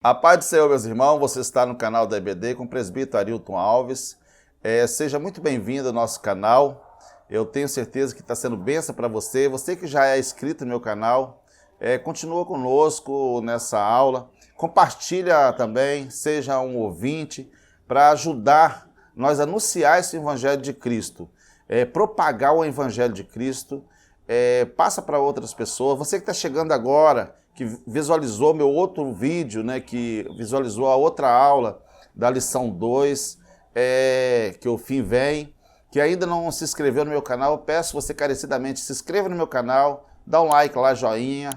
A paz do Senhor, meus irmãos, você está no canal da EBD com o presbítero Arilton Alves. Seja muito bem-vindo ao nosso canal. Eu tenho certeza que está sendo bênção para você. Você que já é inscrito no meu canal, continua conosco nessa aula. Compartilha também, seja um ouvinte, para ajudar nós a anunciar esse Evangelho de Cristo. Propagar o Evangelho de Cristo. Passa para outras pessoas. Você que está chegando agora, que visualizou meu outro vídeo, né, que visualizou a outra aula da lição 2, que o fim vem, que ainda não se inscreveu no meu canal, eu peço você carecidamente, se inscreva no meu canal, dá um like lá, joinha,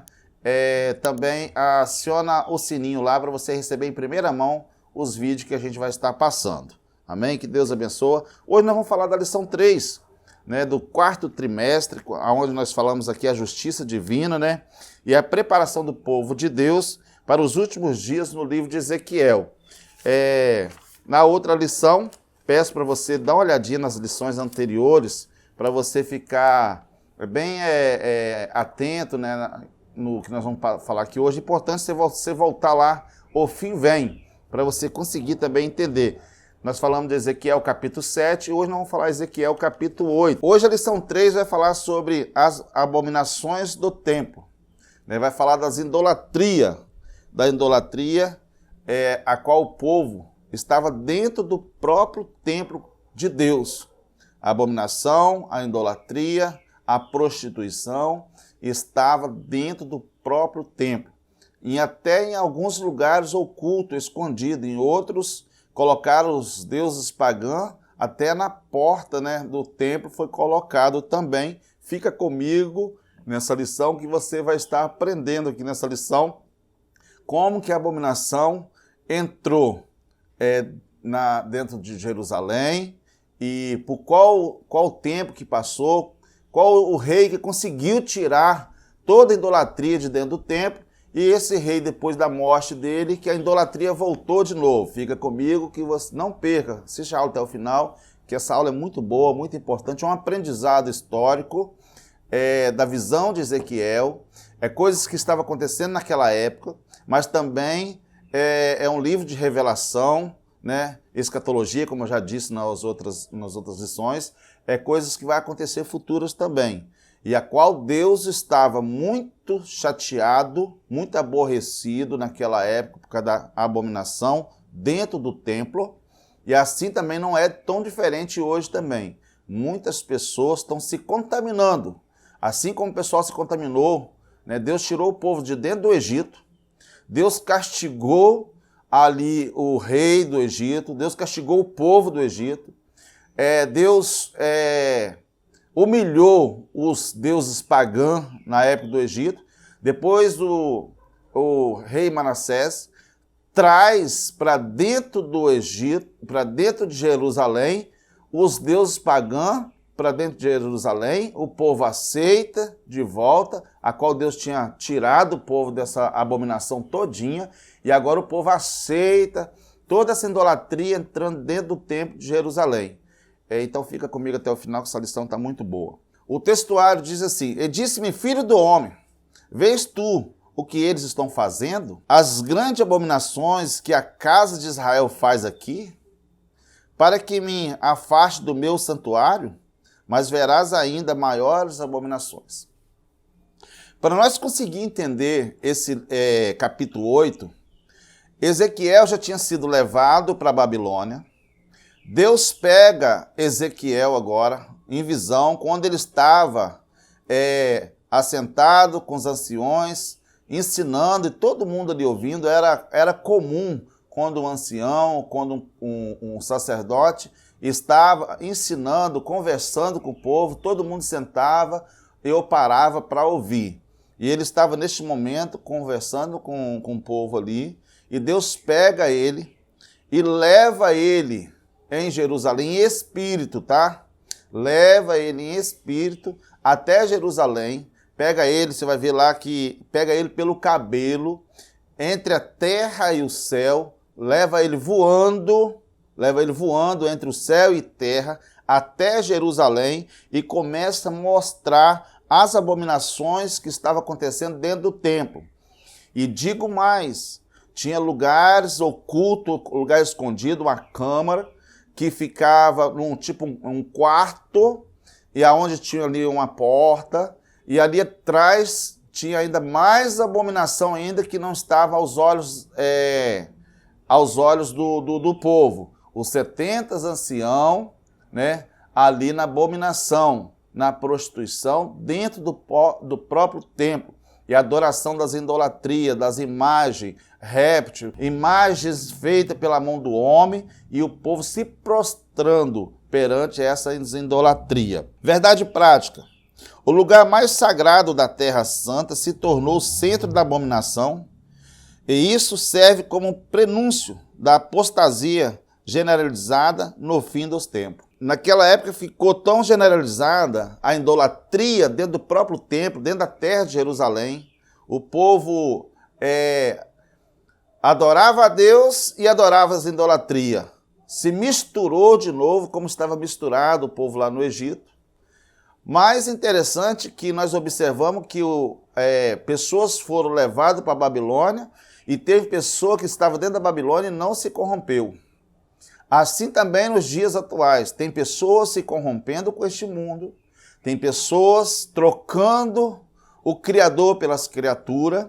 também aciona o sininho lá para você receber em primeira mão os vídeos que a gente vai estar passando. Amém? Que Deus abençoe. Hoje nós vamos falar da lição 3, né, do quarto trimestre, onde nós falamos aqui a justiça divina, né, e a preparação do povo de Deus para os últimos dias no livro de Ezequiel. Na outra lição, peço para você dar uma olhadinha nas lições anteriores, para você ficar bem atento, né, no que nós vamos falar aqui hoje. É importante você voltar lá, o fim vem, para você conseguir também entender. Nós falamos de Ezequiel capítulo 7 e hoje nós vamos falar de Ezequiel capítulo 8. Hoje a lição 3 vai falar sobre as abominações do templo. Vai falar da idolatria a qual o povo estava dentro do próprio templo de Deus. A abominação, a idolatria, a prostituição estava dentro do próprio templo. E até em alguns lugares ocultos, escondidos, em outros colocaram os deuses pagãos, até na porta, né, do templo foi colocado também. Fica comigo nessa lição que você vai estar aprendendo aqui nessa lição como que a abominação entrou dentro de Jerusalém e por qual tempo que passou, qual o rei que conseguiu tirar toda a idolatria de dentro do templo. E esse rei, depois da morte dele, que a idolatria voltou de novo. Fica comigo que você não perca, assista a aula até o final, que essa aula é muito boa, muito importante, é um aprendizado histórico da visão de Ezequiel, coisas que estavam acontecendo naquela época, mas também é um livro de revelação, né? Escatologia, como eu já disse nas outras lições, coisas que vai acontecer futuras também. E a qual Deus estava muito chateado, muito aborrecido naquela época por causa da abominação dentro do templo. E assim também não é tão diferente hoje também. Muitas pessoas estão se contaminando. Assim como o pessoal se contaminou, né? Deus tirou o povo de dentro do Egito. Deus castigou ali o rei do Egito. Deus castigou o povo do Egito. Deus humilhou os deuses pagãos na época do Egito. Depois o rei Manassés traz para dentro do Egito, para dentro de Jerusalém, os deuses pagãos para dentro de Jerusalém. O povo aceita de volta, a qual Deus tinha tirado o povo dessa abominação todinha, e agora o povo aceita toda essa idolatria entrando dentro do templo de Jerusalém. Então fica comigo até o final, que essa lição está muito boa. O textuário diz assim: "E disse-me, filho do homem, vês tu o que eles estão fazendo? As grandes abominações que a casa de Israel faz aqui? Para que me afaste do meu santuário, mas verás ainda maiores abominações." Para nós conseguir entender esse capítulo 8, Ezequiel já tinha sido levado para a Babilônia. Deus pega Ezequiel agora, em visão, quando ele estava assentado com os anciões, ensinando, e todo mundo ali ouvindo. Era comum quando um ancião, quando um sacerdote estava ensinando, conversando com o povo, todo mundo sentava e eu parava para ouvir. E ele estava neste momento conversando com o povo ali, e Deus pega ele e leva ele em Jerusalém, em espírito, tá? Leva ele em espírito até Jerusalém, pega ele, você vai ver lá que pega ele pelo cabelo, entre a terra e o céu, leva ele voando entre o céu e terra, até Jerusalém, e começa a mostrar as abominações que estavam acontecendo dentro do templo. E digo mais, tinha lugares ocultos, lugar escondido, uma câmara, que ficava num tipo um quarto, e aonde tinha ali uma porta, e ali atrás tinha ainda mais abominação ainda que não estava aos olhos do povo. Os 70 anciãos, né, ali na abominação, na prostituição, dentro do próprio templo. E a adoração das idolatrias, das imagens, répteis, imagens feitas pela mão do homem, e o povo se prostrando perante essa idolatria. Verdade prática. O lugar mais sagrado da Terra Santa se tornou o centro da abominação, e isso serve como prenúncio da apostasia generalizada no fim dos tempos. Naquela época ficou tão generalizada a idolatria dentro do próprio templo, dentro da terra de Jerusalém. O povo adorava a Deus e adorava as idolatrias. Se misturou de novo, como estava misturado o povo lá no Egito. Mais interessante que nós observamos que pessoas foram levadas para a Babilônia, e teve pessoa que estava dentro da Babilônia e não se corrompeu. Assim também nos dias atuais, tem pessoas se corrompendo com este mundo, tem pessoas trocando o Criador pelas criaturas,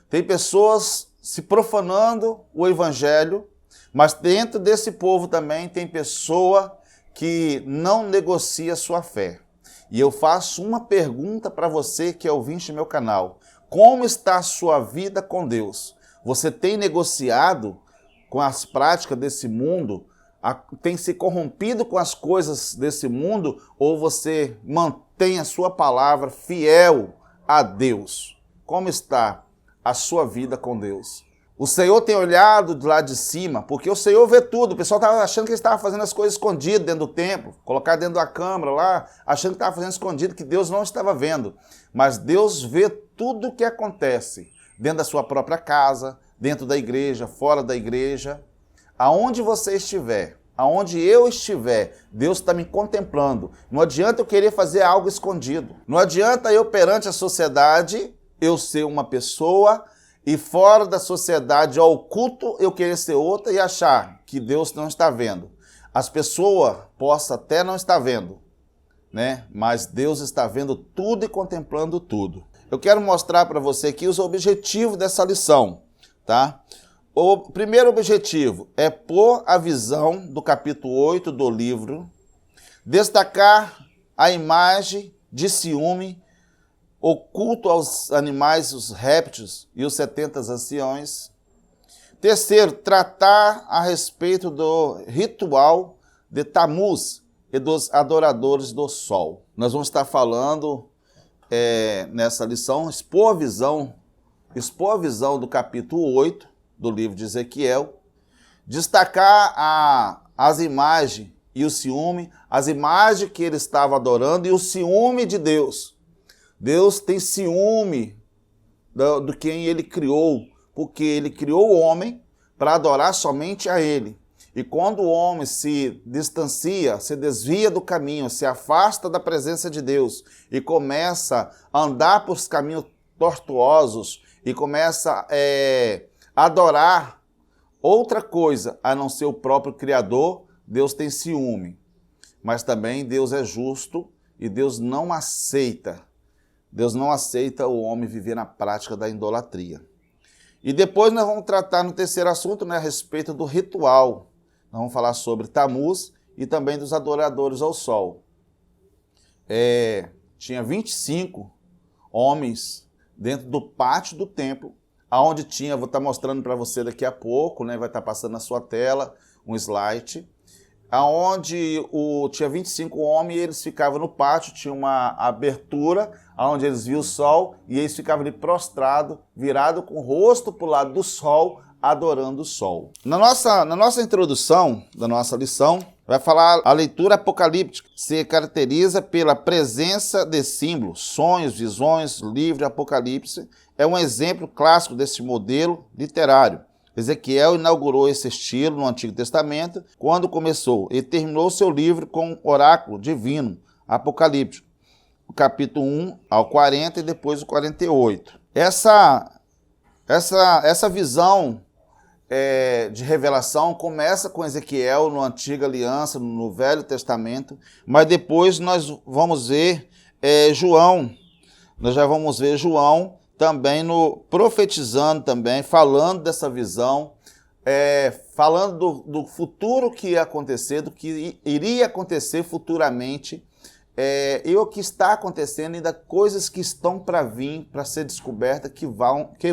tem pessoas se profanando o Evangelho, mas dentro desse povo também tem pessoa que não negocia sua fé. E eu faço uma pergunta para você que é ouvinte do meu canal: como está a sua vida com Deus? Você tem negociado com as práticas desse mundo? Tem se corrompido com as coisas desse mundo? Ou você mantém a sua palavra fiel a Deus? Como está a sua vida com Deus? O Senhor tem olhado de lá de cima, porque o Senhor vê tudo. O pessoal estava achando que ele estava fazendo as coisas escondidas dentro do templo, colocar dentro da câmara lá, achando que estava fazendo escondido, que Deus não estava vendo. Mas Deus vê tudo o que acontece dentro da sua própria casa, dentro da igreja, fora da igreja. Aonde você estiver, aonde eu estiver, Deus está me contemplando. Não adianta eu querer fazer algo escondido. Não adianta eu, perante a sociedade, eu ser uma pessoa, e fora da sociedade, ao oculto, eu querer ser outra e achar que Deus não está vendo. As pessoas possam até não estar vendo, né? Mas Deus está vendo tudo e contemplando tudo. Eu quero mostrar para você aqui os objetivos dessa lição, tá? O primeiro objetivo é pôr a visão do capítulo 8 do livro, destacar a imagem de ciúme oculto aos animais, os répteis e os 70 anciões. Terceiro, tratar a respeito do ritual de Tamuz e dos adoradores do sol. Nós vamos estar falando nessa lição, expor a visão do capítulo 8 do livro de Ezequiel, destacar as imagens e o ciúme, as imagens que ele estava adorando e o ciúme de Deus. Deus tem ciúme do quem ele criou, porque ele criou o homem para adorar somente a ele. E quando o homem se distancia, se desvia do caminho, se afasta da presença de Deus e começa a andar por caminhos tortuosos e começa a adorar outra coisa a não ser o próprio Criador, Deus tem ciúme. Mas também Deus é justo e Deus não aceita o homem viver na prática da idolatria. E depois nós vamos tratar no terceiro assunto, né, a respeito do ritual. Nós vamos falar sobre Tamuz e também dos adoradores ao sol. Tinha 25 homens dentro do pátio do templo, aonde tinha, vou estar mostrando para você daqui a pouco, né, vai estar passando na sua tela um slide, aonde tinha 25 homens e eles ficavam no pátio, tinha uma abertura, onde eles viam o sol, e eles ficavam ali prostrados, virados com o rosto para o lado do sol, adorando o sol. Na nossa introdução da nossa lição, vai falar a leitura apocalíptica, se caracteriza pela presença de símbolos, sonhos, visões, livro Apocalipse, é um exemplo clássico desse modelo literário. Ezequiel inaugurou esse estilo no Antigo Testamento quando começou e terminou seu livro com um oráculo divino, apocalíptico, o capítulo 1 ao 40 e depois o 48. Essa visão de revelação começa com Ezequiel na Antiga Aliança, no Velho Testamento, mas depois nós vamos ver João. Nós já vamos ver João também profetizando também, falando dessa visão, falando do futuro que ia acontecer, do que iria acontecer futuramente, e o que está acontecendo, ainda coisas que estão para vir, para ser descobertas, que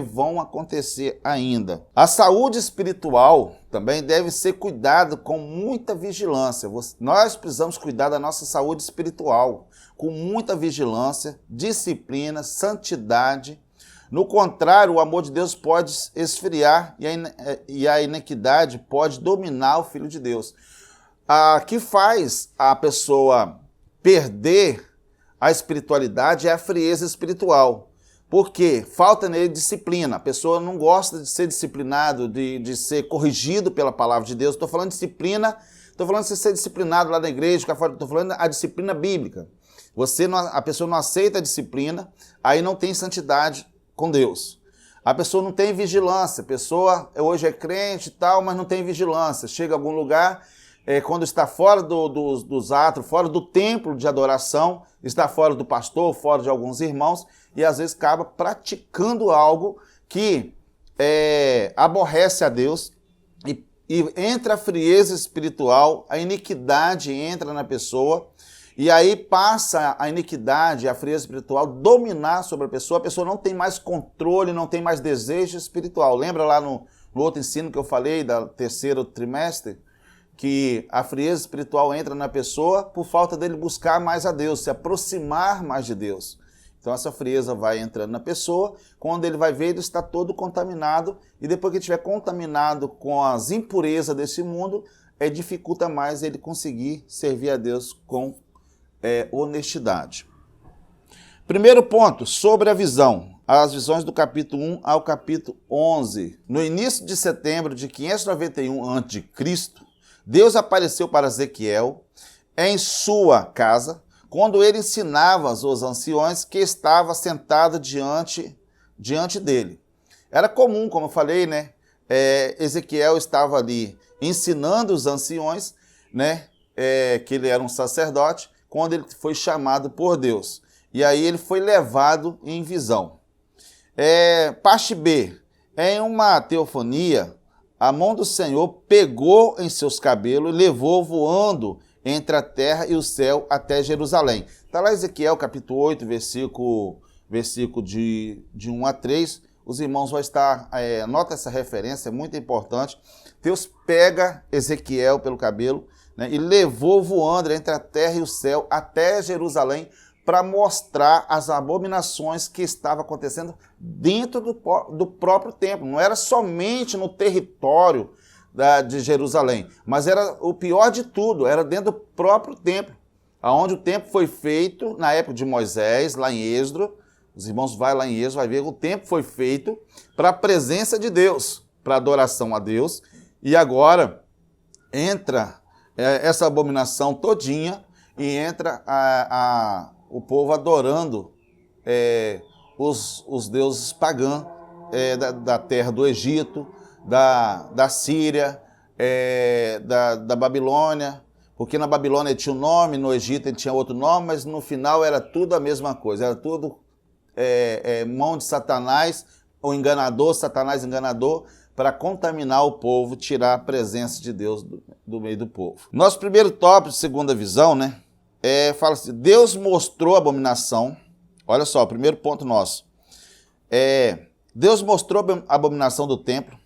vão acontecer ainda. A saúde espiritual também deve ser cuidada com muita vigilância. Nós precisamos cuidar da nossa saúde espiritual com muita vigilância, disciplina, santidade. No contrário, o amor de Deus pode esfriar e a iniquidade pode dominar o Filho de Deus. Que faz a pessoa perder a espiritualidade é a frieza espiritual. Por quê? Falta nele disciplina. A pessoa não gosta de ser disciplinado, de ser corrigido pela palavra de Deus. Estou falando de disciplina, estou falando de você ser disciplinado lá na igreja, estou falando a disciplina bíblica. A pessoa não aceita a disciplina, aí não tem santidade com Deus. A pessoa não tem vigilância. A pessoa hoje é crente e tal, mas não tem vigilância. Chega a algum lugar, quando está fora dos atos, fora do templo de adoração, está fora do pastor, fora de alguns irmãos, e às vezes acaba praticando algo que aborrece a Deus, e entra a frieza espiritual, a iniquidade entra na pessoa, e aí passa a iniquidade, a frieza espiritual dominar sobre a pessoa não tem mais controle, não tem mais desejo espiritual. Lembra lá no outro ensino que eu falei, da terceiro trimestre, que a frieza espiritual entra na pessoa por falta dele buscar mais a Deus, se aproximar mais de Deus. Então essa frieza vai entrando na pessoa, quando ele vai ver, ele está todo contaminado, e depois que estiver contaminado com as impurezas desse mundo, dificulta mais ele conseguir servir a Deus com honestidade. Primeiro ponto, sobre a visão. As visões do capítulo 1 ao capítulo 11. No início de setembro de 591 a.C., Deus apareceu para Ezequiel em sua casa, quando ele ensinava os anciões que estava sentado diante dele. Era comum, como eu falei, né? Ezequiel estava ali ensinando os anciões, né? Que ele era um sacerdote, quando ele foi chamado por Deus. E aí ele foi levado em visão. Parte B. Em uma teofania, a mão do Senhor pegou em seus cabelos e levou voando entre a terra e o céu até Jerusalém. Está lá Ezequiel capítulo 8, versículo de 1 a 3. Os irmãos vão estar... Anota essa referência, é muito importante. Deus pega Ezequiel pelo cabelo, né, e levou voando entre a terra e o céu até Jerusalém para mostrar as abominações que estavam acontecendo dentro do próprio templo. Não era somente no território de Jerusalém, mas era o pior de tudo, era dentro do próprio templo, onde o templo foi feito na época de Moisés, lá em Êxodo. Os irmãos vão lá em Êxodo, vai ver que o templo foi feito para a presença de Deus, para adoração a Deus, e agora entra essa abominação todinha e entra o povo adorando os deuses pagãos da terra do Egito, da Síria, da Babilônia, porque na Babilônia ele tinha um nome, no Egito ele tinha outro nome, mas no final era tudo a mesma coisa, era tudo mão de Satanás, o enganador, Satanás enganador, para contaminar o povo, tirar a presença de Deus do meio do povo. Nosso primeiro tópico, segunda visão, né? Fala assim, Deus mostrou a abominação. Olha só, o primeiro ponto nosso. Deus mostrou a abominação do templo,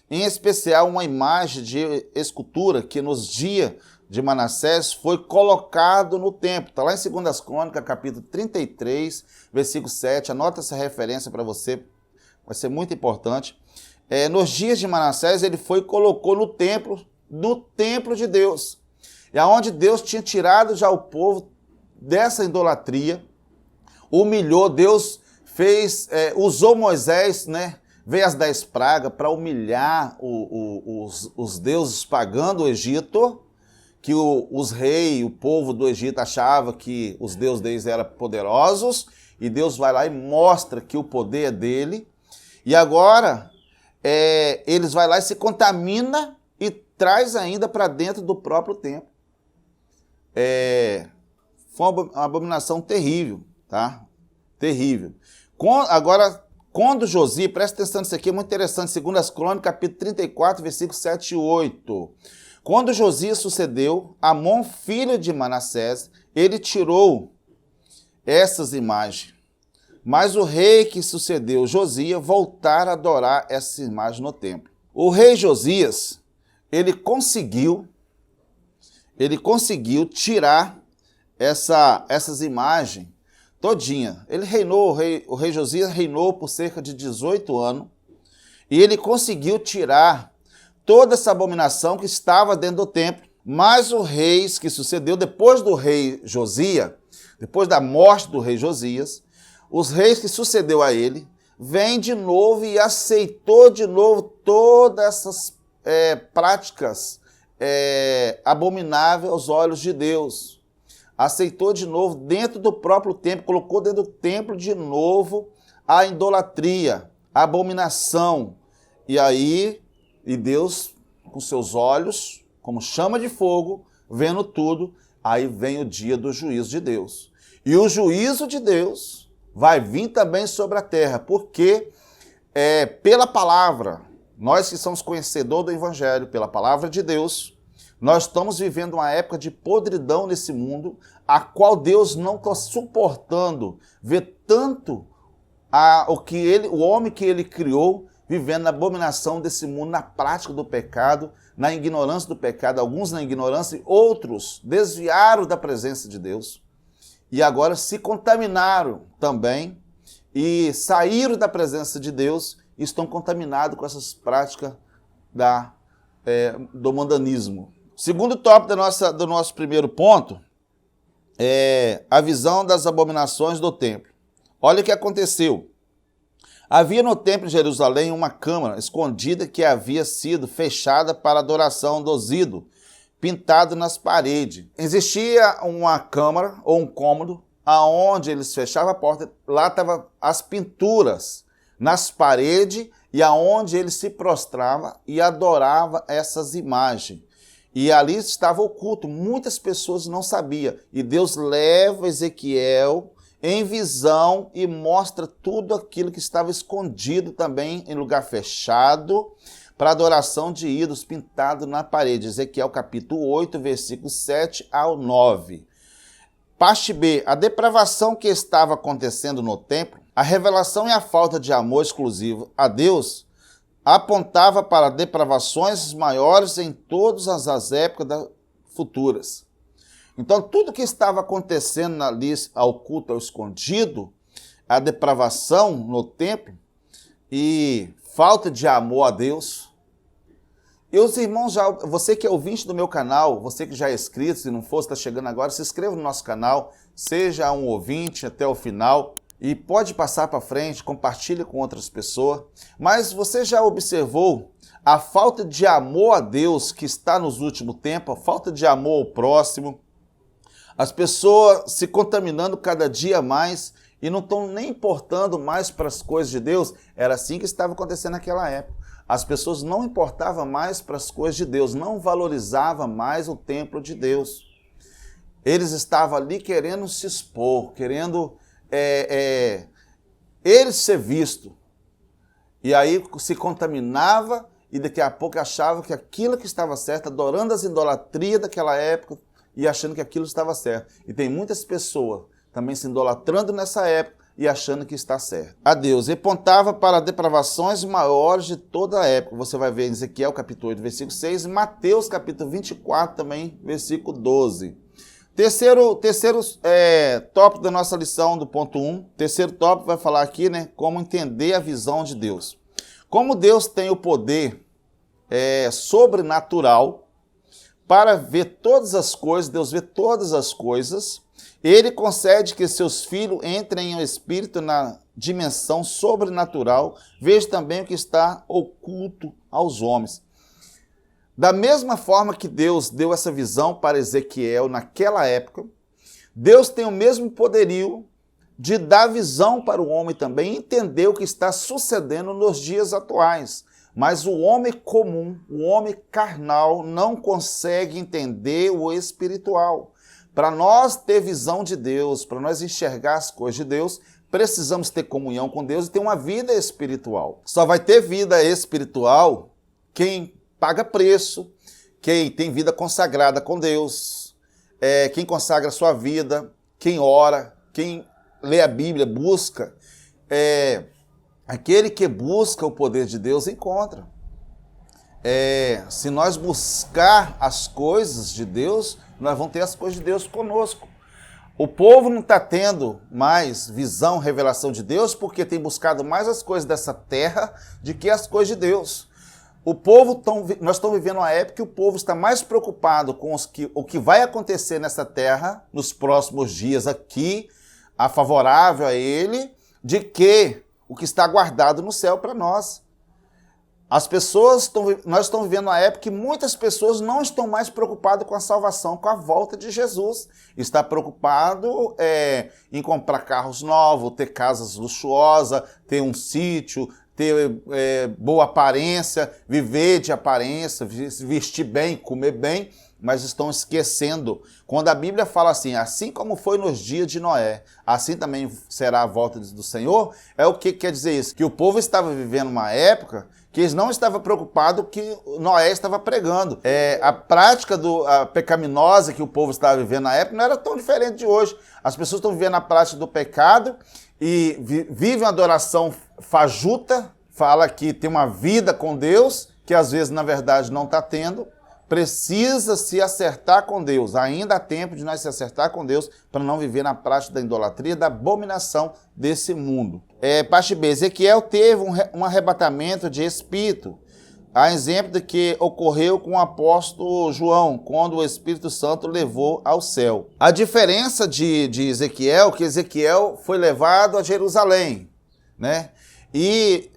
em especial uma imagem de escultura que nos dias de Manassés foi colocado no templo. Está lá em 2 Crônicas, capítulo 33, versículo 7. Anota essa referência para você, vai ser muito importante. Nos dias de Manassés, ele foi e colocou no templo de Deus. E aonde Deus tinha tirado já o povo dessa idolatria, humilhou, Deus usou Moisés, né? Veio as 10 pragas para humilhar os deuses pagãos do Egito, que os reis, o povo do Egito achava que os deuses deles eram poderosos, e Deus vai lá e mostra que o poder é dele. E agora eles vai lá e se contamina e traz ainda para dentro do próprio templo. Foi uma abominação terrível, tá? Terrível. Agora, quando Josias, presta atenção nisso aqui, é muito interessante, 2 Crônicas, capítulo 34, versículos 7 e 8. Quando Josias sucedeu, Amon, filho de Manassés, ele tirou essas imagens. Mas o rei que sucedeu Josias voltara a adorar essas imagens no templo. O rei Josias, ele conseguiu tirar essas imagens todinha. Ele reinou, o rei Josias reinou por cerca de 18 anos, e ele conseguiu tirar toda essa abominação que estava dentro do templo. Mas o rei que sucedeu depois do rei Josias, depois da morte do rei Josias, os reis que sucedeu a ele, vem de novo e aceitou de novo todas essas práticas abomináveis aos olhos de Deus. Aceitou de novo dentro do próprio templo, colocou dentro do templo de novo a idolatria, a abominação. E Deus, com seus olhos, como chama de fogo, vendo tudo, aí vem o dia do juízo de Deus. E o juízo de Deus vai vir também sobre a terra, porque pela palavra, nós que somos conhecedores do Evangelho, pela palavra de Deus, nós estamos vivendo uma época de podridão nesse mundo, a qual Deus não está suportando ver tanto o homem que ele criou vivendo na abominação desse mundo, na prática do pecado, na ignorância do pecado, alguns na ignorância e outros desviaram da presença de Deus. E agora se contaminaram também e saíram da presença de Deus e estão contaminados com essas práticas do mundanismo. Segundo tópico do nosso primeiro ponto é a visão das abominações do templo. Olha o que aconteceu. Havia no templo de Jerusalém uma câmara escondida que havia sido fechada para a adoração dos ídolos, pintado nas paredes. Existia uma câmara ou um cômodo aonde eles fechavam a porta, lá estavam as pinturas nas paredes e aonde eles se prostravam e adoravam essas imagens. E ali estava oculto, muitas pessoas não sabiam. E Deus leva Ezequiel em visão e mostra tudo aquilo que estava escondido também em lugar fechado para adoração de ídolos pintado na parede. Ezequiel capítulo 8, versículos 7 ao 9. Parte B. A depravação que estava acontecendo no templo, a revelação e a falta de amor exclusivo a Deus apontava para depravações maiores em todas as épocas futuras. Então, tudo que estava acontecendo ali ao oculto, ao escondido, a depravação no templo e falta de amor a Deus. E os irmãos, você que é ouvinte do meu canal, você que já é inscrito, se não for, está chegando agora, se inscreva no nosso canal, seja um ouvinte até o final. E pode passar para frente, compartilhe com outras pessoas. Mas você já observou a falta de amor a Deus que está nos últimos tempos, a falta de amor ao próximo, as pessoas se contaminando cada dia mais e não estão nem importando mais para as coisas de Deus? Era assim que estava acontecendo naquela época. As pessoas não importavam mais para as coisas de Deus, não valorizavam mais o templo de Deus. Eles estavam ali querendo se expor, querendo ele ser visto. E aí se contaminava e daqui a pouco achava que aquilo que estava certo, adorando as idolatrias daquela época e achando que aquilo estava certo. E tem muitas pessoas também se idolatrando nessa época e achando que está certo. A Deus, e apontava para depravações maiores de toda a época. Você vai ver em Ezequiel capítulo 8, versículo 6, Mateus capítulo 24 também, versículo 12. Terceiro tópico da nossa lição do ponto 1. Terceiro tópico vai falar aqui, como entender a visão de Deus. Como Deus tem o poder sobrenatural para ver todas as coisas, Deus vê todas as coisas, Ele concede que seus filhos entrem em um espírito na dimensão sobrenatural, veja também o que está oculto aos homens. Da mesma forma que Deus deu essa visão para Ezequiel naquela época, Deus tem o mesmo poderio de dar visão para o homem também, entender o que está sucedendo nos dias atuais. Mas o homem comum, o homem carnal, não consegue entender o espiritual. Para nós ter visão de Deus, para nós enxergar as coisas de Deus, precisamos ter comunhão com Deus e ter uma vida espiritual. Só vai ter vida espiritual quem paga preço, quem tem vida consagrada com Deus, quem consagra a sua vida, quem ora, quem lê a Bíblia, busca. Aquele que busca o poder de Deus encontra. Se nós buscar as coisas de Deus, nós vamos ter as coisas de Deus conosco. O povo não está tendo mais visão, revelação de Deus, porque tem buscado mais as coisas dessa terra do que as coisas de Deus. Nós estamos vivendo uma época que o povo está mais preocupado com o que vai acontecer nessa terra, nos próximos dias aqui, favorável a ele, de que o que está guardado no céu para nós. Nós estamos vivendo uma época que muitas pessoas não estão mais preocupadas com a salvação, com a volta de Jesus. Está preocupado em comprar carros novos, ter casas luxuosas, ter um sítio, ter boa aparência, viver de aparência, vestir bem, comer bem, mas estão esquecendo. Quando a Bíblia fala assim como foi nos dias de Noé, assim também será a volta do Senhor, o que quer dizer isso? Que o povo estava vivendo uma época que eles não estavam preocupados com o que Noé estava pregando. A prática pecaminosa que o povo estava vivendo na época não era tão diferente de hoje. As pessoas estão vivendo a prática do pecado e vivem uma adoração fajuta, fala que tem uma vida com Deus, que às vezes, na verdade, não está tendo. Precisa se acertar com Deus. Ainda há tempo de nós se acertar com Deus para não viver na prática da idolatria, da abominação desse mundo. Parte B, Ezequiel teve um arrebatamento de espírito, a exemplo de que ocorreu com o apóstolo João, quando o Espírito Santo levou ao céu. A diferença de Ezequiel, que Ezequiel foi levado a Jerusalém, né? E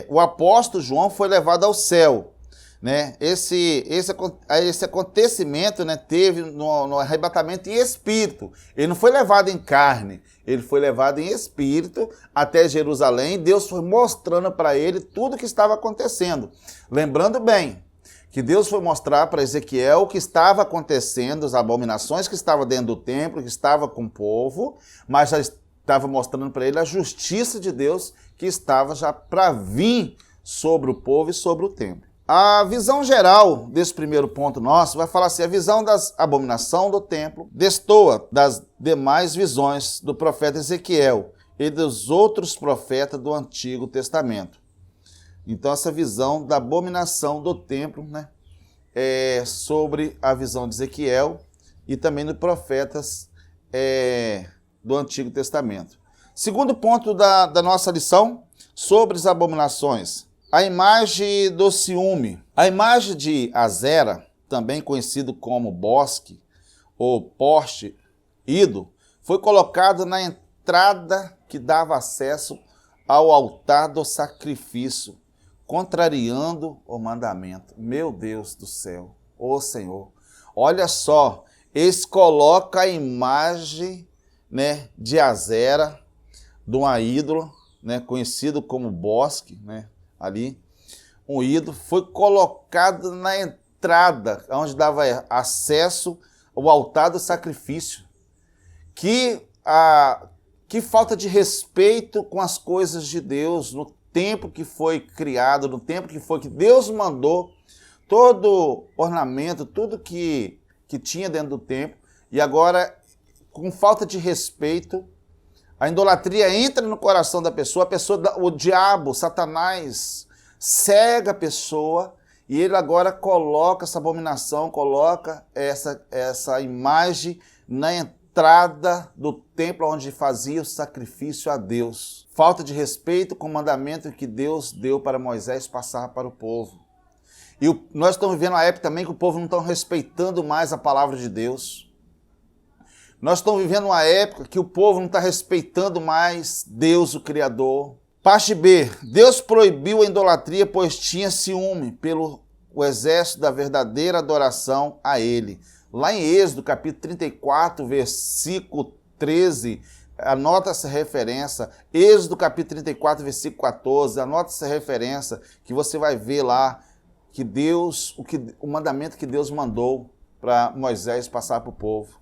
o apóstolo João foi levado ao céu. Né? Esse acontecimento, né, teve no arrebatamento em espírito. Ele não foi levado em carne, ele foi levado em espírito até Jerusalém. Deus foi mostrando para ele tudo o que estava acontecendo. Lembrando bem que Deus foi mostrar para Ezequiel o que estava acontecendo, as abominações que estavam dentro do templo, que estava com o povo, mas já estava mostrando para ele a justiça de Deus que estava já para vir sobre o povo e sobre o templo. A visão geral desse primeiro ponto nosso vai falar assim, a visão das abominação do templo destoa das demais visões do profeta Ezequiel e dos outros profetas do Antigo Testamento. Então essa visão da abominação do templo, né, é sobre a visão de Ezequiel e também dos profetas do Antigo Testamento. Segundo ponto da nossa lição, sobre as abominações. A imagem do ciúme. A imagem de Azera, também conhecido como bosque ou poste, ídolo, foi colocada na entrada que dava acesso ao altar do sacrifício, contrariando o mandamento. Meu Deus do céu, ô Senhor, olha só, eles colocam a imagem, né, de Azera, de uma ídolo, né, conhecido como bosque, né, ali, um ídolo, foi colocado na entrada, onde dava acesso ao altar do sacrifício. Que falta de respeito com as coisas de Deus, no tempo que foi criado, no tempo que Deus mandou, todo ornamento, tudo que tinha dentro do templo, e agora, com falta de respeito, a idolatria entra no coração da pessoa, o diabo, Satanás, cega a pessoa e ele agora coloca essa abominação, coloca essa imagem na entrada do templo onde fazia o sacrifício a Deus. Falta de respeito com o mandamento que Deus deu para Moisés passar para o povo. E nós estamos vivendo uma época também que o povo não está respeitando mais a palavra de Deus. Nós estamos vivendo uma época que o povo não está respeitando mais Deus, o Criador. Parte B. Deus proibiu a idolatria, pois tinha ciúme pelo exército da verdadeira adoração a Ele. Lá em Êxodo, capítulo 34, versículo 13, Anota essa referência, Êxodo capítulo 34, versículo 14, anota essa referência que você vai ver lá que Deus, o mandamento que Deus mandou para Moisés passar para o povo.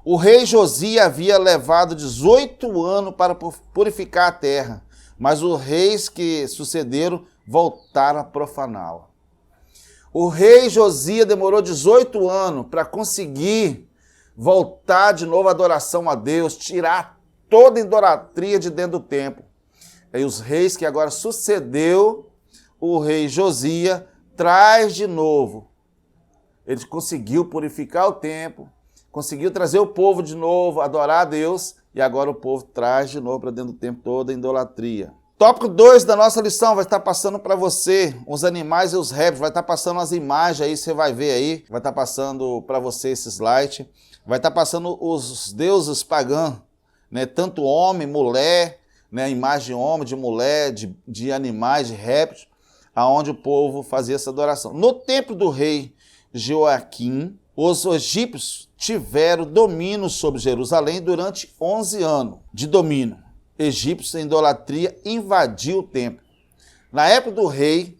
O rei Josias havia levado 18 anos para purificar a terra, mas os reis que sucederam voltaram a profaná-la. O rei Josias demorou 18 anos para conseguir voltar de novo à adoração a Deus, tirar toda a idolatria de dentro do templo. E os reis que agora sucedeu o rei Josias traz de novo. Ele conseguiu purificar o templo, conseguiu trazer o povo de novo, adorar a Deus, e agora o povo traz de novo para dentro do templo toda a idolatria. Tópico 2 da nossa lição vai estar passando para você os animais e os répteis, vai estar passando as imagens aí, você vai ver aí, vai estar passando para você esse slide, vai estar passando os deuses pagãos, né? Tanto homem, mulher, né? Imagem de homem, de mulher, de animais, de répteis, aonde o povo fazia essa adoração. No templo do rei Joaquim, os egípcios tiveram domínio sobre Jerusalém durante 11 anos de domínio. Egípcios em idolatria invadiu o templo. Na época do rei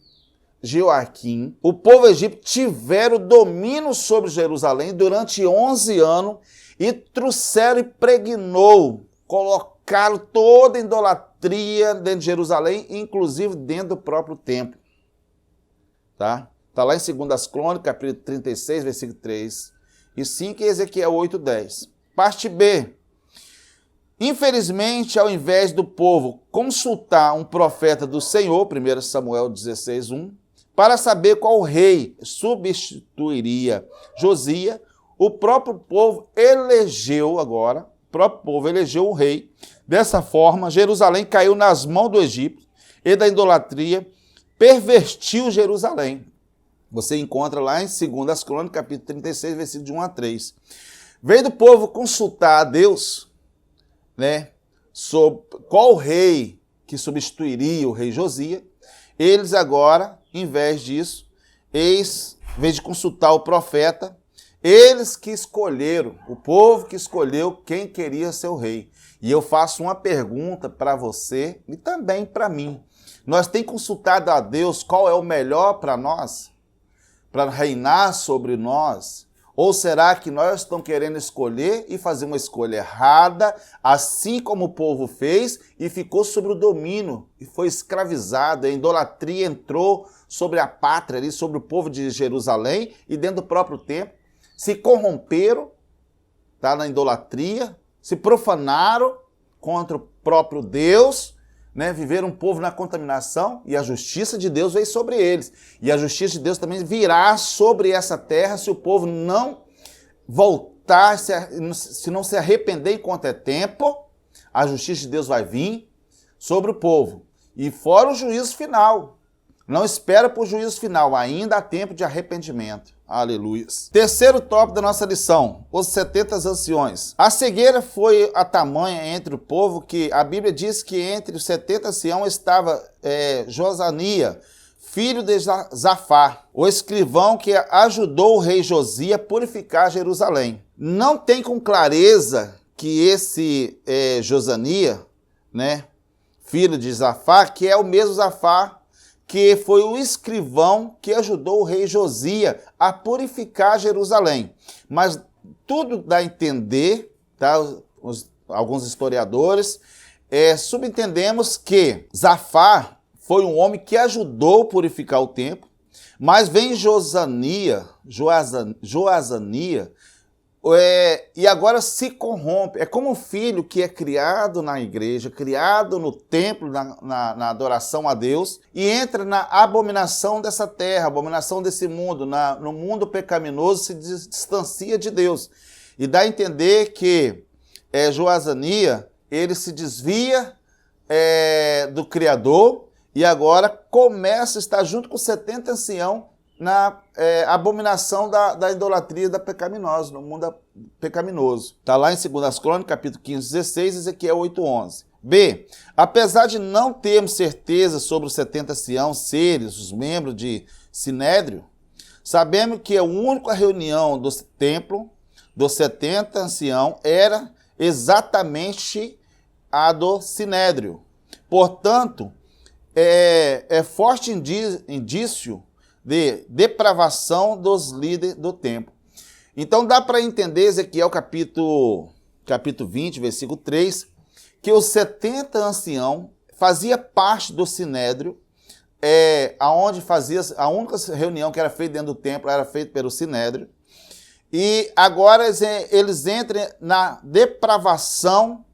Joaquim, o povo egípcio tiveram domínio sobre Jerusalém durante 11 anos e trouxeram e impregnou, colocaram toda a idolatria dentro de Jerusalém, inclusive dentro do próprio templo. Tá? Está lá em 2 Crônicas, capítulo 36, versículo 3 e 5, e Ezequiel 8, 10. Parte B. Infelizmente, ao invés do povo consultar um profeta do Senhor, 1 Samuel 16, 1, para saber qual rei substituiria Josias, o próprio povo elegeu o rei. Dessa forma, Jerusalém caiu nas mãos do Egito e da idolatria, pervertiu Jerusalém. Você encontra lá em 2 Crônicas, capítulo 36, versículo de 1 a 3. Veio do povo consultar a Deus, né, sobre qual rei que substituiria o rei Josias. Eles agora, em vez disso, em vez de consultar o profeta, eles que escolheram, o povo que escolheu quem queria ser o rei. E eu faço uma pergunta para você e também para mim. Nós temos consultado a Deus qual é o melhor para nós? Para reinar sobre nós? Ou será que nós estamos querendo escolher e fazer uma escolha errada, assim como o povo fez e ficou sob o domínio e foi escravizado, a idolatria entrou sobre a pátria, ali, sobre o povo de Jerusalém e dentro do próprio templo, se corromperam, tá, na idolatria, se profanaram contra o próprio Deus, né, viveram um povo na contaminação, e a justiça de Deus veio sobre eles. E a justiça de Deus também virá sobre essa terra se o povo não voltar, se não se arrepender enquanto é tempo, a justiça de Deus vai vir sobre o povo. E fora o juízo final. Não espera por juízo final, ainda há tempo de arrependimento. Aleluia. Terceiro tópico da nossa lição, os 70 anciões. A cegueira foi a tamanha entre o povo que a Bíblia diz que entre os 70 anciãos estava Josania, filho de Zafá, o escrivão que ajudou o rei Josias a purificar Jerusalém. Não tem com clareza que esse Josania, né, filho de Zafá, que é o mesmo Zafá que foi o escrivão que ajudou o rei Josias a purificar Jerusalém. Mas tudo dá a entender, tá? Alguns historiadores, subentendemos que Zafá foi um homem que ajudou a purificar o templo, mas vem Joazania, e agora se corrompe. É como um filho que é criado na igreja, criado no templo, na adoração a Deus, e entra na abominação dessa terra, abominação desse mundo, no mundo pecaminoso, se distancia de Deus. E dá a entender que Joazania, ele se desvia do Criador e agora começa a estar junto com 70 anciãos na abominação da idolatria da pecaminosa, no mundo pecaminoso. Está lá em 2 Crônicas, capítulo 15, 16, Ezequiel 8, 11. B. Apesar de não termos certeza sobre os 70 anciãos seres, os membros de Sinédrio, sabemos que a única reunião do templo dos 70 anciãos era exatamente a do Sinédrio. Portanto, é forte indício de depravação dos líderes do templo. Então dá para entender, Ezequiel capítulo 20, versículo 3, que os 70 anciãos fazia parte do Sinédrio, aonde fazia a única reunião que era feita dentro do templo era feita pelo Sinédrio, e agora eles entram na depravação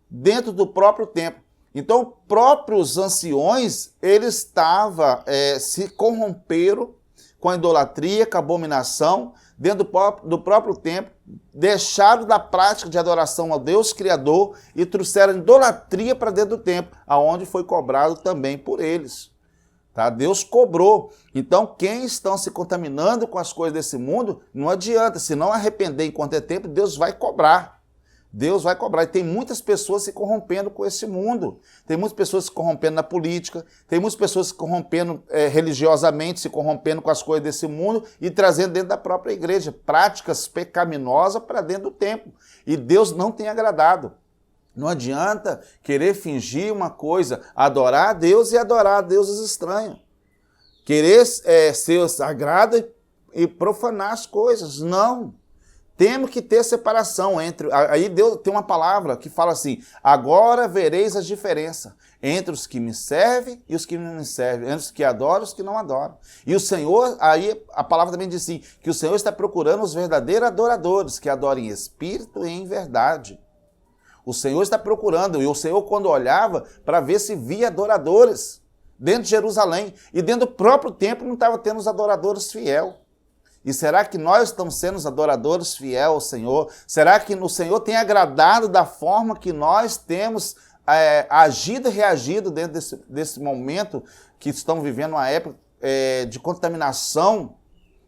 dentro do próprio templo. Então, próprios anciões, eles estavam, se corromperam com a idolatria, com a abominação, dentro do próprio templo, deixaram da prática de adoração ao Deus Criador e trouxeram idolatria para dentro do templo, aonde foi cobrado também por eles. Tá? Deus cobrou. Então, quem estão se contaminando com as coisas desse mundo, não adianta. Se não arrepender enquanto é tempo, Deus vai cobrar. Deus vai cobrar. E tem muitas pessoas se corrompendo com esse mundo. Tem muitas pessoas se corrompendo na política, tem muitas pessoas se corrompendo religiosamente, se corrompendo com as coisas desse mundo e trazendo dentro da própria igreja práticas pecaminosas para dentro do templo. E Deus não tem agradado. Não adianta querer fingir uma coisa, adorar a Deus e adorar a deuses estranhos. Querer ser sagrado e profanar as coisas. Não. Temos que ter separação entre... Aí Deus tem uma palavra que fala assim, agora vereis a diferença entre os que me servem e os que não me servem, entre os que adoram e os que não adoram. E o Senhor, aí a palavra também diz assim, que o Senhor está procurando os verdadeiros adoradores, que adorem em espírito e em verdade. O Senhor está procurando, e o Senhor quando olhava para ver se via adoradores dentro de Jerusalém, e dentro do próprio templo não estava tendo os adoradores fiéis. E será que nós estamos sendo os adoradores fiéis ao Senhor? Será que o Senhor tem agradado da forma que nós temos agido e reagido dentro desse momento que estamos vivendo uma época de contaminação?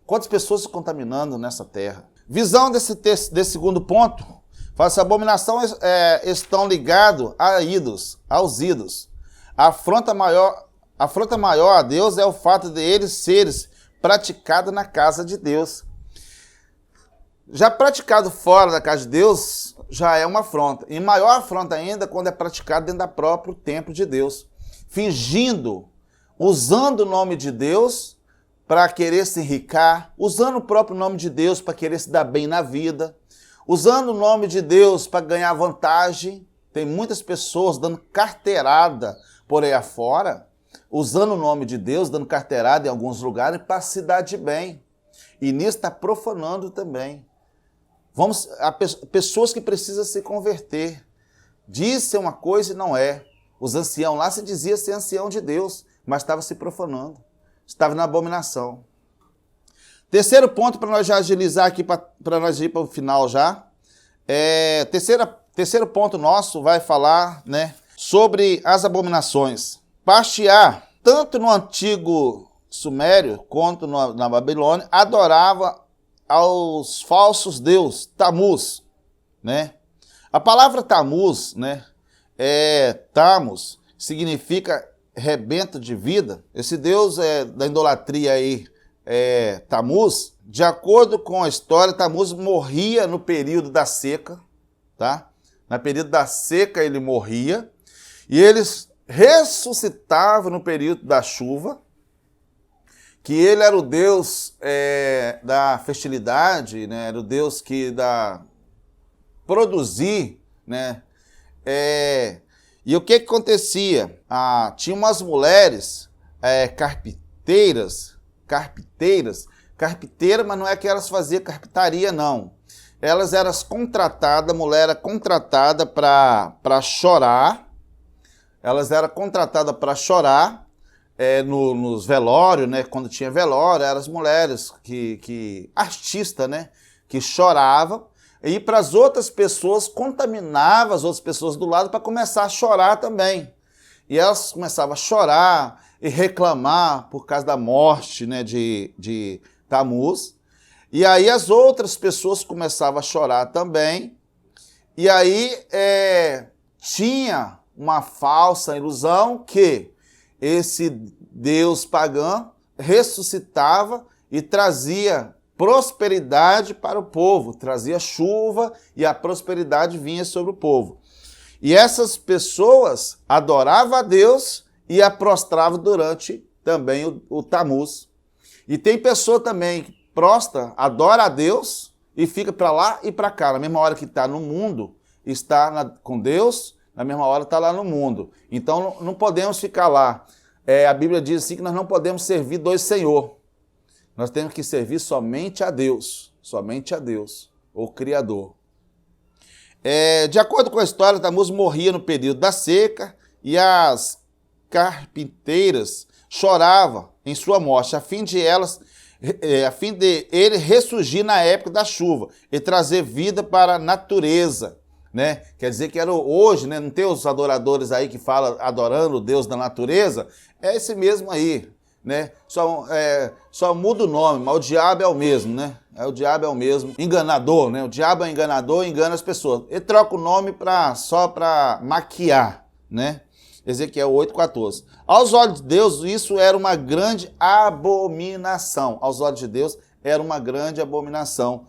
Quantas pessoas se contaminando nessa terra? Visão desse segundo ponto. Fala assim, a abominação estão ligados aos ídolos. A afronta maior a Deus é o fato de eles serem praticado na casa de Deus. Já praticado fora da casa de Deus, já é uma afronta. E maior afronta ainda quando é praticado dentro do próprio templo de Deus. Fingindo, usando o nome de Deus para querer se enricar, usando o próprio nome de Deus para querer se dar bem na vida, usando o nome de Deus para ganhar vantagem. Tem muitas pessoas dando carteirada por aí afora, usando o nome de Deus, dando carteirada em alguns lugares para se dar de bem. E nisso está profanando também. Há pessoas que precisam se converter. Diz ser uma coisa e não é. Os anciãos lá se dizia ser ancião de Deus, mas estava se profanando. Estava na abominação. Terceiro ponto para nós já agilizar aqui, para nós ir para o final já. Terceiro ponto nosso vai falar, né, sobre as abominações. Parte A, tanto no antigo Sumério quanto na Babilônia, adorava aos falsos deuses, Tamuz, né? A palavra Tamuz, né, Tammuz, significa rebento de vida. Esse deus da idolatria aí, Tamuz, de acordo com a história, Tamuz morria no período da seca, tá? No período da seca ele morria, e eles ressuscitava no período da chuva, que ele era o Deus da fertilidade, né? Era o Deus que dá produzir, né? E o que acontecia? Tinha umas mulheres carpinteiras, mas não é que elas faziam carpintaria, não. Elas eram contratadas, a mulher era contratada para chorar. Elas eram contratadas para chorar nos velórios, né? Quando tinha velório, eram as mulheres artistas, né? Que choravam. E para as outras pessoas, contaminavam as outras pessoas do lado para começar a chorar também. E elas começavam a chorar e reclamar por causa da morte, né, de Tamuz. E aí as outras pessoas começavam a chorar também. E aí tinha uma falsa ilusão que esse Deus pagão ressuscitava e trazia prosperidade para o povo, trazia chuva e a prosperidade vinha sobre o povo. E essas pessoas adoravam a Deus e a prostravam durante também o Tamuz. E tem pessoa também que prostra, adora a Deus e fica para lá e para cá. Na mesma hora que está no mundo, está com Deus, na mesma hora está lá no mundo. Então não podemos ficar lá. A Bíblia diz assim que nós não podemos servir dois senhores. Nós temos que servir somente a Deus, o Criador. De acordo com a história, Tamuz morria no período da seca e as carpinteiras choravam em sua morte, a fim de ele ressurgir na época da chuva e trazer vida para a natureza, né? Quer dizer que era hoje, né? Não tem os adoradores aí que falam adorando o Deus da natureza? É esse mesmo aí, né? Só muda o nome, mas o diabo é o mesmo, né? O diabo é o mesmo, enganador, né? O diabo é enganador, engana as pessoas. Ele troca o nome só para maquiar, né? Ezequiel 8,14. Aos olhos de Deus, isso era uma grande abominação. Aos olhos de Deus, era uma grande abominação.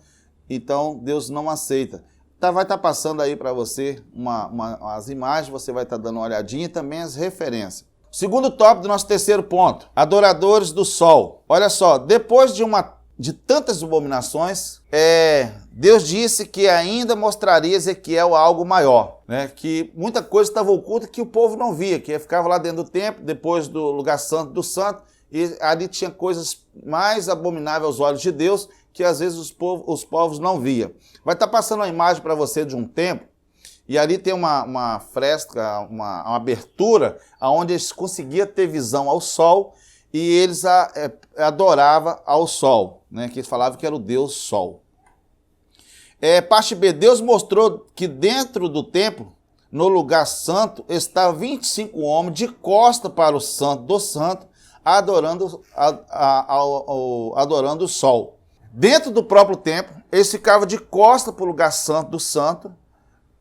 Então, Deus não aceita. Vai estar passando aí para você as imagens, você vai estar dando uma olhadinha e também as referências. Segundo tópico do nosso terceiro ponto, adoradores do sol. Olha só, depois de tantas abominações, Deus disse que ainda mostraria a Ezequiel algo maior, né? Que muita coisa estava oculta que o povo não via, que ficava lá dentro do templo, depois do lugar santo do santo, e ali tinha coisas mais abomináveis aos olhos de Deus, que às vezes os povos não viam. Vai estar passando uma imagem para você de um templo, e ali tem uma fresca, uma abertura, onde eles conseguiam ter visão ao sol, e eles adoravam ao sol, né? Que eles falavam que era o Deus Sol. Parte B, Deus mostrou que dentro do templo, no lugar santo, estavam 25 homens de costa para o santo do santo, adorando o sol. Dentro do próprio templo, eles ficavam de costa para o lugar santo do santo,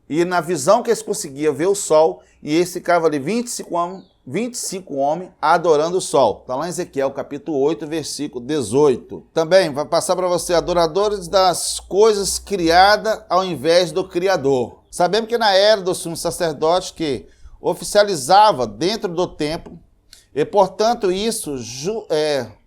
e na visão que eles conseguiam ver o sol, e eles ficavam ali 25 homens adorando o sol. Está lá em Ezequiel, capítulo 8, versículo 18. Também vai passar para você, adoradores das coisas criadas ao invés do Criador. Sabemos que na era do sumo sacerdote que oficializava dentro do templo, e portanto isso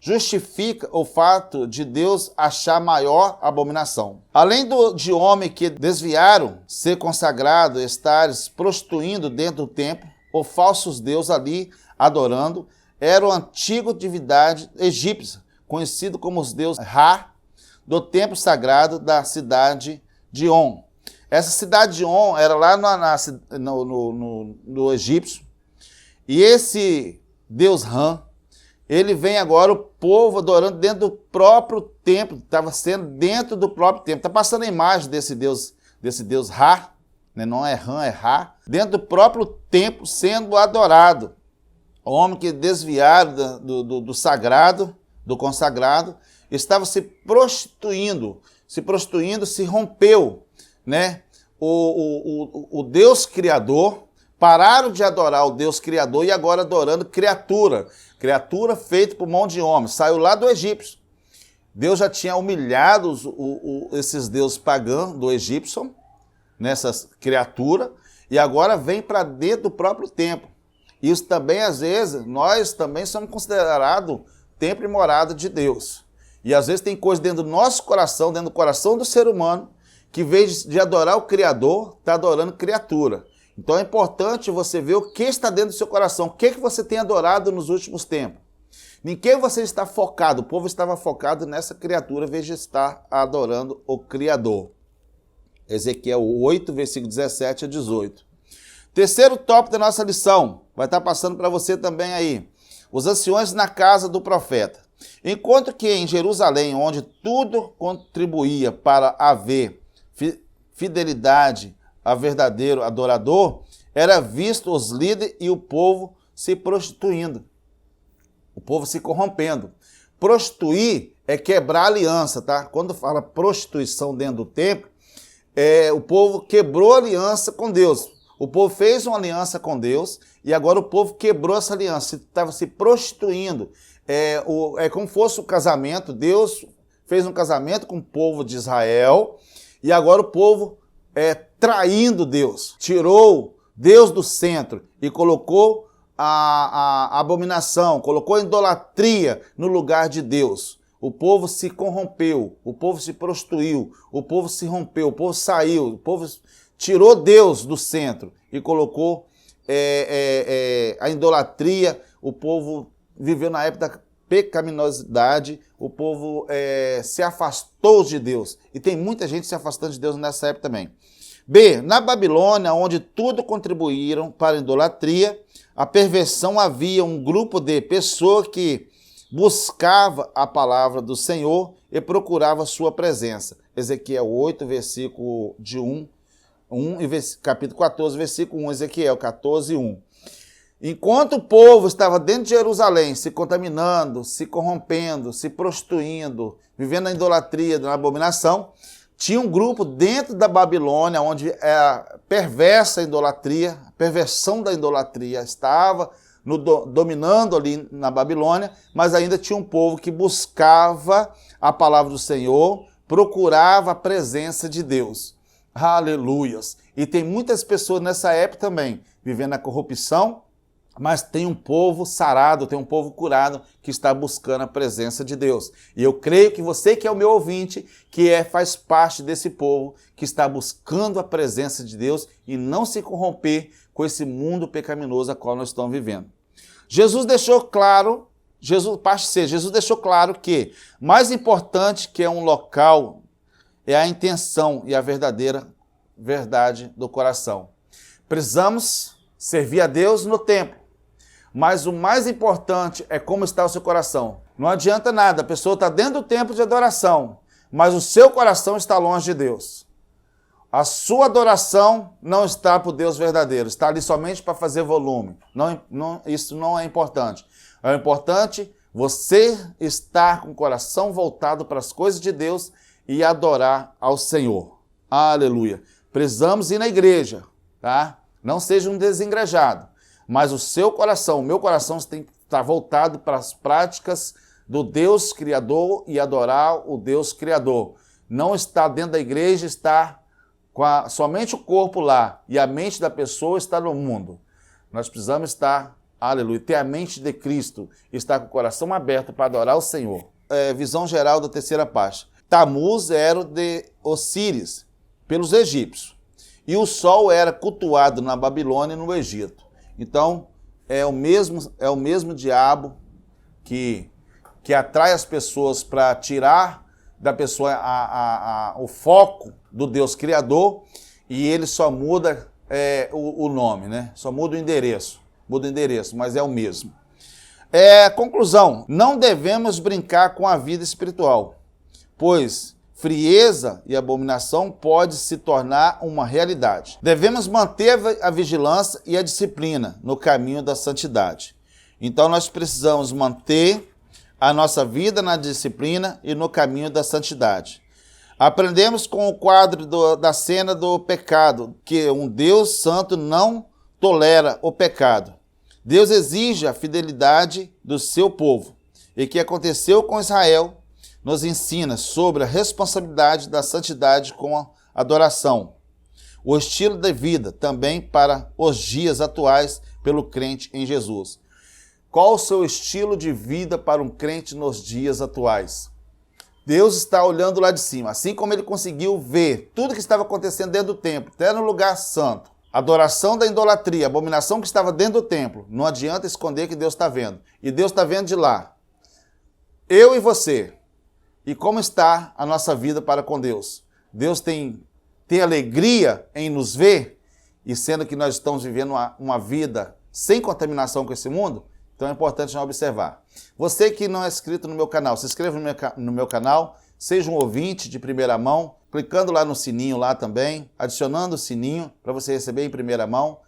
justifica o fato de Deus achar maior abominação. Além de homens que desviaram ser consagrados, estarem prostituindo dentro do templo, ou falsos deuses ali adorando, era o antigo divindade egípcia, conhecido como os deuses Ra, do templo sagrado da cidade de On. Essa cidade de On era lá no egípcio, e esse Deus Ra, ele vem agora o povo adorando dentro do próprio templo, estava sendo dentro do próprio templo. Está passando a imagem desse Deus Ra, né? Não é Ram, é Ra, dentro do próprio templo sendo adorado. Homem que desviaram do sagrado, do consagrado, estava se prostituindo, se rompeu, né? O Deus Criador, pararam de adorar o Deus Criador e agora adorando criatura feita por mão de homem, saiu lá do egípcio. Deus já tinha humilhado esses deuses pagãos do egípcio, nessas criaturas, e agora vem para dentro do próprio templo. Isso também, às vezes, nós também somos considerados templo e morada de Deus. E às vezes tem coisa dentro do nosso coração, dentro do coração do ser humano, que em vez de adorar o Criador, está adorando criatura. Então é importante você ver o que está dentro do seu coração, o que você tem adorado nos últimos tempos. Em quem você está focado? O povo estava focado nessa criatura, em vez de estar adorando o Criador. Ezequiel 8, versículo 17 a 18. Terceiro tópico da nossa lição, vai estar passando para você também aí. Os anciões na casa do profeta. Enquanto que em Jerusalém, onde tudo contribuía para haver fidelidade a verdadeiro adorador, era visto os líderes e o povo se prostituindo. O povo se corrompendo. Prostituir é quebrar aliança, tá? Quando fala prostituição dentro do templo, o povo quebrou a aliança com Deus. O povo fez uma aliança com Deus e agora o povo quebrou essa aliança, estava se prostituindo. É como fosse o casamento, Deus fez um casamento com o povo de Israel, e agora o povo traindo Deus, tirou Deus do centro e colocou a abominação, colocou a idolatria no lugar de Deus. O povo se corrompeu, o povo se prostituiu, o povo se rompeu, o povo saiu, o povo tirou Deus do centro e colocou a idolatria. O povo viveu na época da pecaminosidade, o povo se afastou de Deus. E tem muita gente se afastando de Deus nessa época também. B. Na Babilônia, onde tudo contribuíram para a idolatria, a perversão, havia um grupo de pessoas que buscava a palavra do Senhor e procurava sua presença. Ezequiel 8, versículo de 1 e capítulo 14, versículo 1, Ezequiel 14, 1. Enquanto o povo estava dentro de Jerusalém, se contaminando, se corrompendo, se prostituindo, vivendo na idolatria, na abominação, tinha um grupo dentro da Babilônia, onde a perversa idolatria, a perversão da idolatria estava dominando ali na Babilônia, mas ainda tinha um povo que buscava a palavra do Senhor, procurava a presença de Deus. Aleluias! E tem muitas pessoas nessa época também, vivendo a corrupção, mas tem um povo sarado, tem um povo curado que está buscando a presença de Deus. E eu creio que você que é o meu ouvinte, que faz parte desse povo que está buscando a presença de Deus e não se corromper com esse mundo pecaminoso a qual nós estamos vivendo. Jesus deixou claro, parte C, Jesus deixou claro que mais importante que um local é a intenção e a verdadeira verdade do coração. Precisamos servir a Deus no templo. Mas o mais importante é como está o seu coração. Não adianta nada, a pessoa está dentro do templo de adoração, mas o seu coração está longe de Deus. A sua adoração não está para o Deus verdadeiro, está ali somente para fazer volume. Isso não é importante. É importante você estar com o coração voltado para as coisas de Deus e adorar ao Senhor. Aleluia. Precisamos ir na igreja, tá? Não seja um desengrejado. Mas o seu coração, o meu coração tem que estar voltado para as práticas do Deus Criador e adorar o Deus Criador. Não está dentro da igreja, está com somente o corpo lá e a mente da pessoa está no mundo. Nós precisamos estar, aleluia, ter a mente de Cristo, estar com o coração aberto para adorar o Senhor. Visão geral da terceira parte. Tamuz era de Osíris pelos egípcios e o sol era cultuado na Babilônia e no Egito. Então, é o mesmo diabo que atrai as pessoas para tirar da pessoa o foco do Deus Criador, e ele só muda o nome, né? Só muda o endereço, mas é o mesmo. Conclusão, não devemos brincar com a vida espiritual, pois frieza e abominação pode se tornar uma realidade. Devemos manter a vigilância e a disciplina no caminho da santidade. Então nós precisamos manter a nossa vida na disciplina e no caminho da santidade. Aprendemos com o quadro da cena do pecado, que um Deus santo não tolera o pecado. Deus exige a fidelidade do seu povo. E o que aconteceu com Israel nos ensina sobre a responsabilidade da santidade com a adoração. O estilo de vida também para os dias atuais pelo crente em Jesus. Qual o seu estilo de vida para um crente nos dias atuais? Deus está olhando lá de cima, assim como ele conseguiu ver tudo que estava acontecendo dentro do templo, até no lugar santo. Adoração da idolatria, abominação que estava dentro do templo. Não adianta esconder que Deus está vendo. E Deus está vendo de lá. Eu e você. E como está a nossa vida para com Deus? Deus tem alegria em nos ver, e sendo que nós estamos vivendo uma vida sem contaminação com esse mundo, então é importante nós observar. Você que não é inscrito no meu canal, se inscreva no meu canal, seja um ouvinte de primeira mão, clicando lá no sininho lá também, adicionando o sininho para você receber em primeira mão.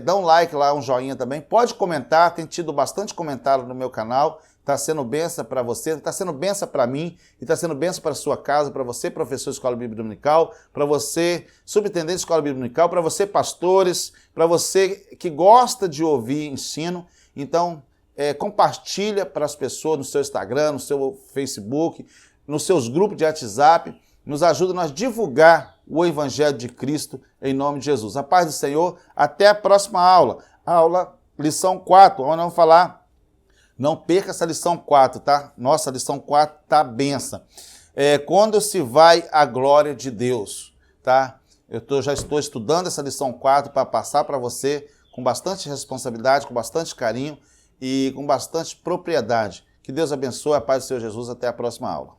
Dá um like lá, um joinha também. Pode comentar, tem tido bastante comentário no meu canal. Está sendo bênção para você, está sendo bênção para mim, e está sendo bênção para a sua casa, para você, professor de Escola Bíblica Dominical, para você, subintendente de Escola Bíblica Dominical, para você, pastores, para você que gosta de ouvir ensino. Então, compartilha para as pessoas no seu Instagram, no seu Facebook, nos seus grupos de WhatsApp, nos ajuda a nós divulgar o Evangelho de Cristo em nome de Jesus. A paz do Senhor, até a próxima aula. Lição 4, onde vamos falar, não perca essa lição 4, tá? Nossa, lição 4 tá benção. Quando se vai a glória de Deus, tá? Já estou estudando essa lição 4 para passar para você com bastante responsabilidade, com bastante carinho e com bastante propriedade. Que Deus abençoe, a paz do Senhor Jesus, até a próxima aula.